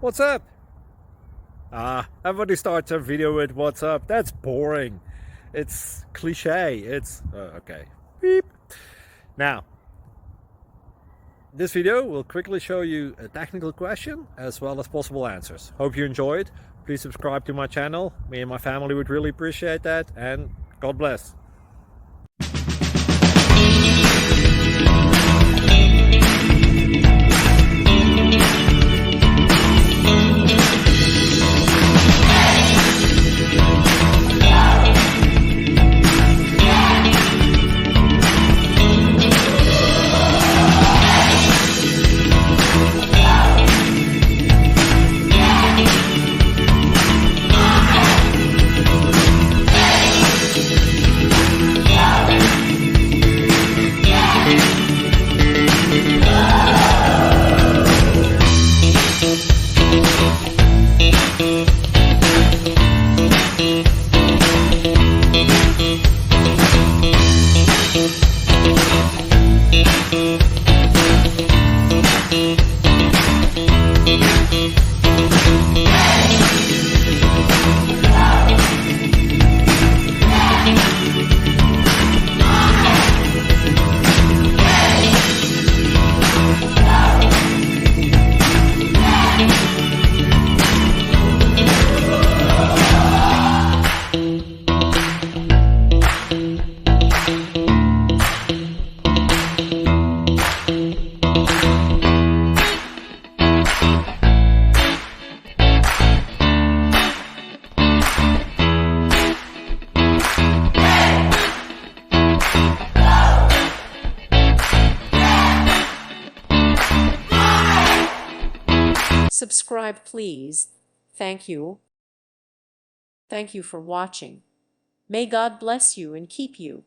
What's up? Everybody starts a video with what's up. That's boring. It's cliche. It's okay. Beep. Now, this video will quickly show you a technical question as well as possible answers. Hope you enjoyed. Please subscribe to my channel. Me and my family would really appreciate that, and God bless. Subscribe, please. Thank you. Thank you for watching. May God bless you and keep you.